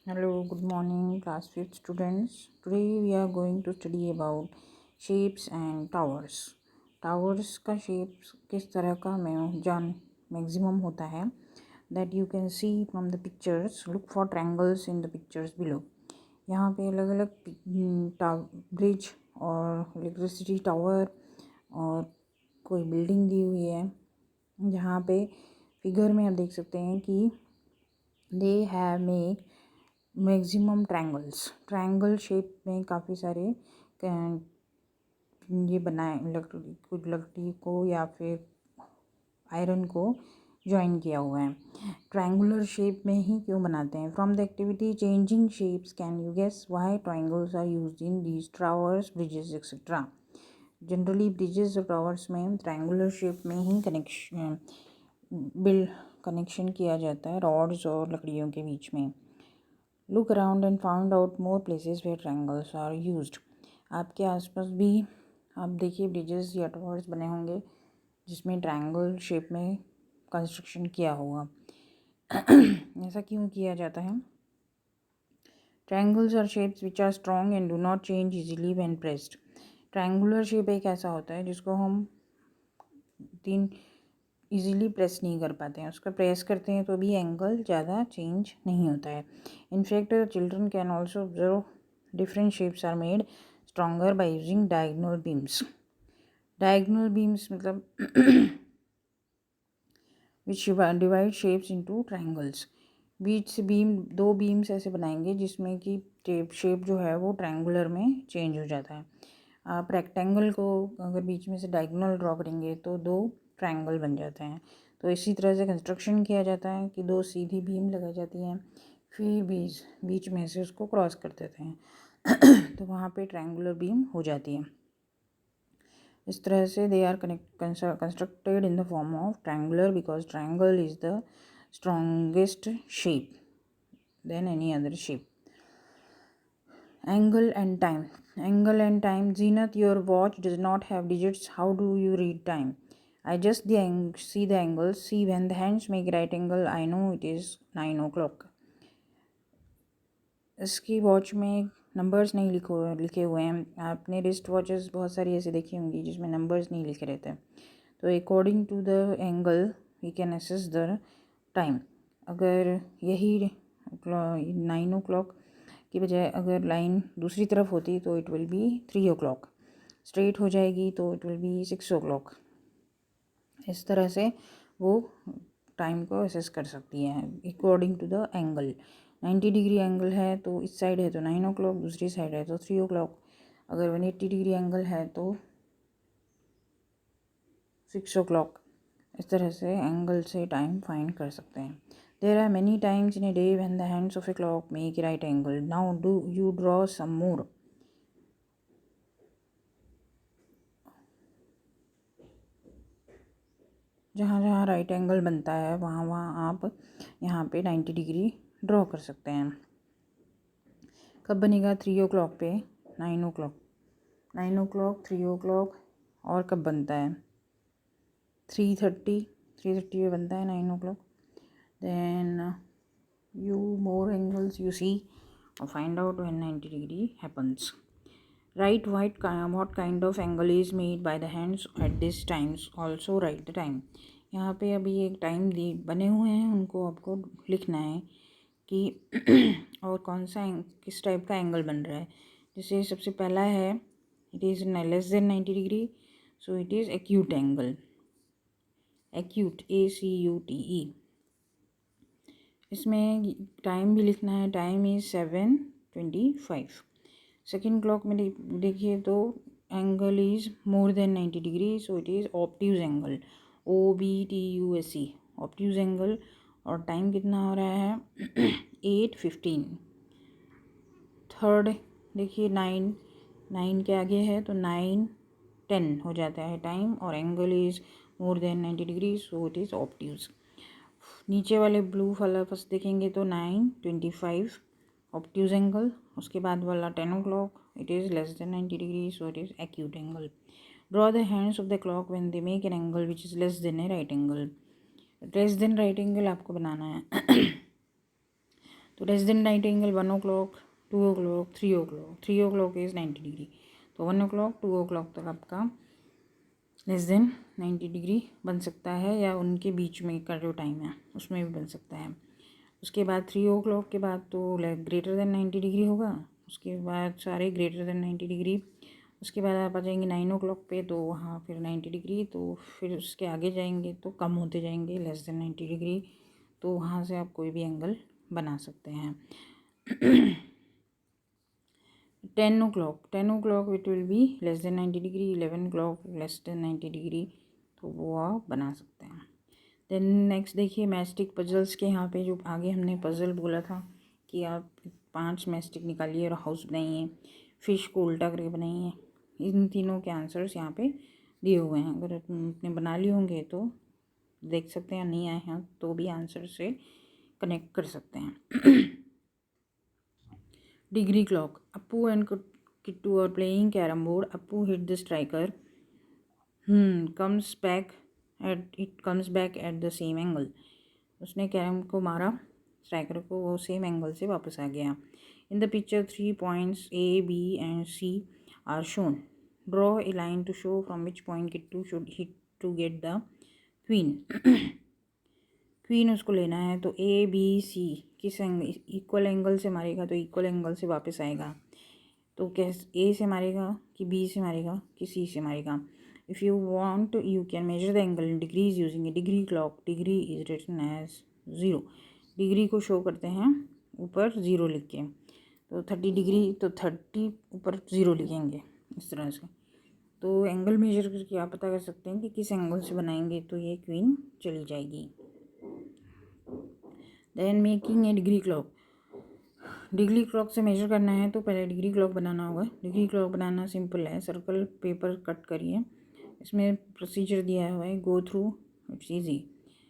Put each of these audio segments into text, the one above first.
Hello, good morning, class 5th students. Today we are going to study about shapes and towers. Towers का shapes किस तरह का maximum होता है that you can see from the pictures. Look for triangles in the pictures below. यहाँ पे अलग अलग ब्रिज और इलेक्ट्रिसिटी टावर और कोई बिल्डिंग दी हुई है. यहाँ पे फिगर में आप देख सकते हैं कि they have make maximum triangle shape में काफ़ी सारे ये बनाए लकड़ी को या फिर आयरन को ज्वाइन किया हुआ है. ट्रायंगुलर शेप में ही क्यों बनाते हैं? From the activity changing shapes can you guess why triangles are used in these towers bridges etcetera. Generally bridges और टावर्स में ट्रायंगुलर शेप में ही कनेक्शन किया जाता है रॉड्स और लकड़ियों के बीच में. Look around and found out more places where triangles are used. आपके आसपास भी आप देखिए ब्रिजेस या टावर्स बने होंगे जिसमें ट्रायंगल शेप में कंस्ट्रक्शन किया होगा. ऐसा क्यों किया जाता है? Triangles are shapes which are strong and do not change easily when pressed. Triangular shape एक ऐसा होता है जिसको हम इजीली प्रेस नहीं कर पाते हैं. उसका प्रेस करते हैं तो भी एंगल ज़्यादा चेंज नहीं होता है. In fact children can also observe different shapes are made stronger by using diagonal beams. Diagonal beams मतलब which divide shapes into triangles. बीच से दो बीम्स ऐसे बनाएंगे जिसमें कि शेप जो है वो ट्रायंगुलर में चेंज हो जाता है. आप रेक्टेंगल को अगर बीच में से डायगोनल ड्रॉ करेंगे तो दो ट्रायंगल बन जाते हैं. तो इसी तरह से कंस्ट्रक्शन किया जाता है कि दो सीधी बीम लगाई जाती हैं, फिर बीच में से उसको क्रॉस कर देते हैं तो वहाँ पे ट्रायंगुलर बीम हो जाती है. इस तरह से they are constructed in the form of triangular because triangle is the strongest shape then any other shape. Angle and time. Angle and time. Zenith, your watch does not have digits. How do you read time? I just see the angles. See when the hands make right angle, I know it is 9 o'clock. इसकी watch में numbers नहीं लिखे हुए हैं. आपने wrist watches बहुत सारी ऐसी देखी होंगी जिसमें नंबर्स नहीं लिखे रहते हैं. तो according to the angle we can assess the time. अगर यही 9 o'clock की बजाय अगर लाइन दूसरी तरफ होती तो it will be 3 o'clock. Straight हो जाएगी तो इट विल बी 6 o'clock. इस तरह से वो टाइम को असेस कर सकती है according to the angle. 90 degree angle है तो इस साइड है तो 9 o'clock, दूसरी साइड है तो 3 o'clock. अगर 180 डिग्री एंगल है तो 6 o'clock. इस तरह से एंगल से टाइम फाइंड कर सकते हैं. There are many times in a day when the hands of a clock make a right angle. Now do you draw some more? जहाँ जहाँ राइट एंगल बनता है वहाँ वहाँ आप यहाँ पे 90 डिग्री ड्रॉ कर सकते हैं. कब बनेगा? 3 o'clock पे 9 o'clock, 9 o'clock 3 o'clock. और कब बनता है? 3:30 पे बनता है 9 o'clock. Then you more angles you see or find out when 90 degree happens. Write what kind of angle is made by the hands at this times. Also write the time. यहाँ पे अभी एक टाइम बने हुए हैं, उनको आपको लिखना है कि और कौन सा किस टाइप का एंगल बन रहा है. जैसे सबसे पहला है it is less than 90 degree, so it is acute angle. Acute ACUTE. इसमें टाइम भी लिखना है. Time is 7:25. सेकेंड क्लॉक में देखिए तो angle is more than 90 degree, so it is obtuse angle. OBTUSE obtuse angle. और टाइम कितना हो रहा है? 8:15. थर्ड देखिए 9 के आगे है तो 9:10 हो जाता है टाइम और angle is more than 90 degree, so it is obtuse. नीचे वाले ब्लू वाला फर्स्ट देखेंगे तो 9:25 ऑब्ट्यूज एंगल. उसके बाद वाला 10 o'clock it is less than 90 degree, so it is acute angle. Draw the hands of the clock when they make an angle which is less than A right angle. Less than right angle आपको बनाना है तो less than 90 angle 1 o'clock, 2 o'clock, 3 o'clock. 3 o'clock is 90 degree. तो 1 o'clock 2 o'clock तक आपका less than 90 degree बन सकता है, या उनके बीच में का जो टाइम है उसमें भी बन सकता है. उसके बाद 3 o'clock के बाद तो ग्रेटर देन 90 डिग्री होगा. उसके बाद सारे ग्रेटर देन 90 डिग्री. उसके बाद आप आ जाएंगे 9 o'clock पे, तो वहाँ फिर 90 डिग्री. तो फिर उसके आगे जाएंगे तो कम होते जाएंगे लेस देन 90 डिग्री. तो वहाँ से आप कोई भी एंगल बना सकते हैं. 10 o'clock it will be less than 90 degree. 11 o'clock less than 90 degree. तो वो आप बना सकते हैं. देन नेक्स्ट देखिए मैस्टिक पजल्स के. यहाँ पे जो आगे हमने पजल बोला था कि आप 5 मैस्टिक निकालिए और हाउस बनाइए, फिश को उल्टा करके बनाइए. इन तीनों के आंसर्स यहाँ पे दिए हुए हैं. अगर आपने बना लिए होंगे तो देख सकते हैं, नहीं आए हैं तो भी आंसर से कनेक्ट कर सकते हैं. Degree clock. Appu and Kittu are playing carom board. Appu hit the striker. Comes back at the same angle. उसने कैरम को मारा, स्ट्राइकर को, वो सेम एंगल से वापस आ गया. In the picture 3 points A, B and C are shown. Draw a line to show from which point Kittu should hit to get the queen. Queen उसको लेना है. तो A, B, C किस angle equal angle से मारेगा तो equal angle से वापस आएगा. तो कैस A से मारेगा कि B से मारेगा कि C से मारेगा. If you want you can measure the angle in degrees using a degree clock. Degree is written as 0. Degree को शो करते हैं ऊपर 0 लिख के. तो 30 डिग्री तो 30 ऊपर 0 लिखेंगे इस तरह से. तो एंगल मेजर करके आप पता कर सकते हैं कि किस एंगल से बनाएंगे तो ये क्वीन चली जाएगी. Then making a degree clock. Degree clock से मेजर करना है तो पहले डिग्री क्लॉक बनाना होगा. डिग्री क्लॉक बनाना सिंपल है. सर्कल पेपर कट करिए. इसमें प्रोसीजर दिया हुआ है, गो थ्रू, इट्स ईजी.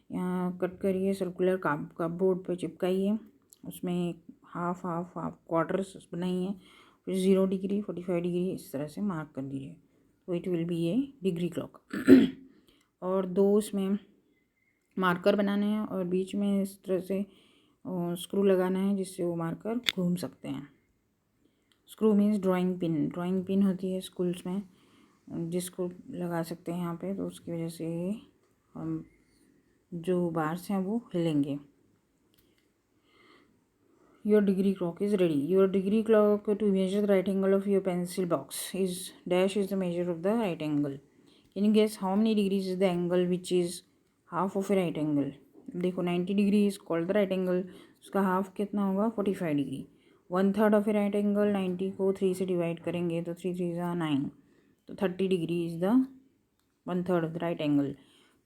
यहाँ कट करिए, सर्कुलर कार्डबोर्ड पे चिपकाइए. उसमें हाफ क्वार्टर्स बनाइए. फिर 0 डिग्री 45 डिग्री इस तरह से मार्क कर दीजिए. तो it will be A degree clock. और 2 उसमें मार्कर बनाने हैं और बीच में इस तरह से स्क्रू लगाना है जिससे वो मार्कर घूम सकते हैं. Screw means drawing pin. Drawing pin होती है स्कूल्स में जिसको लगा सकते हैं यहाँ पे. तो उसकी वजह से हम जो बार्स हैं वो हिलेंगे. Your degree clock is ready. Your degree clock to measure the right angle of your pencil box is dash is the measure of the right angle. Can you guess how many degrees is the angle which is half of a right angle? देखो 90 degree is called the right angle. उसका half कितना होगा 45 degree. 1/3 of A right angle. 90 को 3 से divide करेंगे तो 3 3 ज़ा 9. तो 30 degree is the 1/3 of the right angle.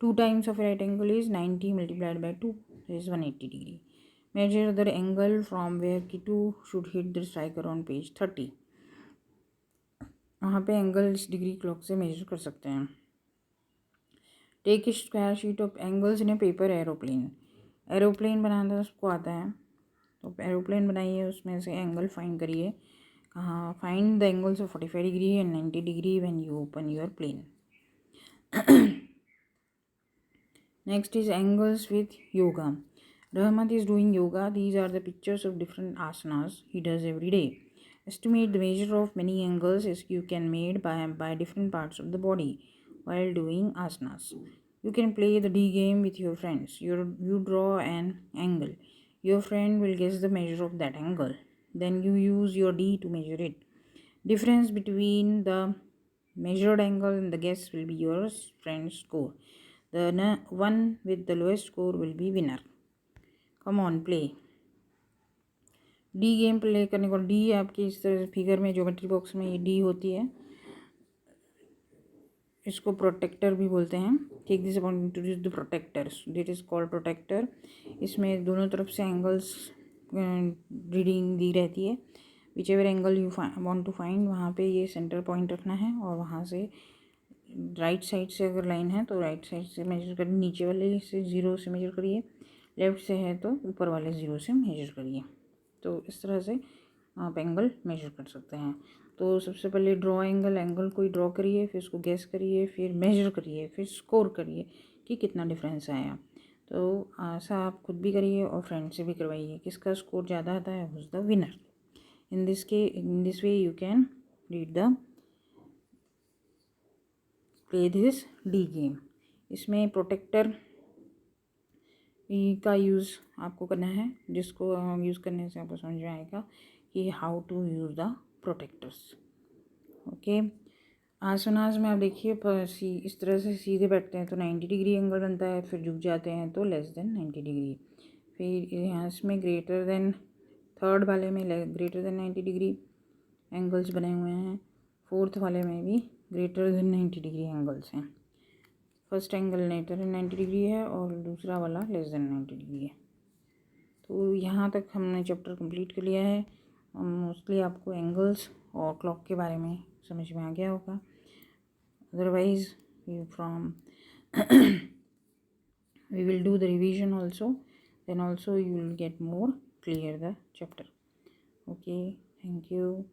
2 times of a right angle is 90 multiplied by 2 is 180 degree. Measure the angle from where Kittu should hit the striker on page 30. वहाँ पे angle इस degree clock से major कर सकते हैं. Take a square sheet of angles in a paper aeroplane. Aeroplane बनाना उसको आता है तो एरोप्लेन बनाइए. उसमें से एंगल फाइंड करिए. कहाँ find the angles of 45 degree and 90 degree when you open your plane. Next is angles with yoga. Rahmat is doing yoga. These are the pictures of different asanas he does every day. Estimate the measure of many angles as you can made by different parts of the body while doing asanas. You can play the D game with your friends. You draw an angle. Your friend will guess the measure of that angle. Then you use your D to measure it. Difference between the measured angle and the guess will be your friend's score. The one with the lowest score will be winner. Come on, play. D game play करने को. D आपकी इस तरह से figure में geometry box में ये D होती है. इसको प्रोटेक्टर भी बोलते हैं. Take this upon introduce the protractors. This is called protractor. इसमें दोनों तरफ से एंगल्स रीडिंग दी रहती है. Whichever angle you want to find वहाँ पे ये सेंटर पॉइंट रखना है. और वहाँ से राइट साइड से अगर लाइन है तो राइट साइड से मेजर करिए. नीचे वाले से 0 से मेजर करिए. लेफ़्ट से है तो ऊपर वाले 0 से मेजर करिए. तो इस तरह से आप एंगल मेजर कर सकते हैं. तो सबसे पहले ड्रॉ एंगल को ही ड्रॉ करिए. फिर उसको गैस करिए. फिर मेजर करिए. फिर स्कोर करिए कि कितना डिफरेंस आया. तो ऐसा आप खुद भी करिए और फ्रेंड से भी करवाइए. किसका स्कोर ज़्यादा आता है, who is the winner. In this way you can play this D game. इसमें प्रोटेक्टर का यूज़ आपको करना है, जिसको यूज़ करने से आपको समझ में आएगा कि how to use the protractors. Okay. आसनास में आप देखिए इस तरह से सीधे बैठते हैं तो 90 डिग्री एंगल बनता है, फिर झुक जाते हैं तो लेस देन 90 डिग्री. फिर यहाँ इसमें ग्रेटर देन, थर्ड वाले में ग्रेटर देन 90 डिग्री एंगल्स बने हुए हैं. फोर्थ वाले में भी ग्रेटर देन 90 डिग्री एंगल्स हैं. First angle greater than 90 degree है और दूसरा वाला लेस देन 90 डिग्री है. तो यहाँ तक हमने चैप्टर कंप्लीट कर लिया है. मोस्टली आपको एंगल्स और क्लॉक के बारे में समझ में आ गया होगा. Otherwise from we will do the revision also, then also you will get more clear the chapter. Okay, thank you.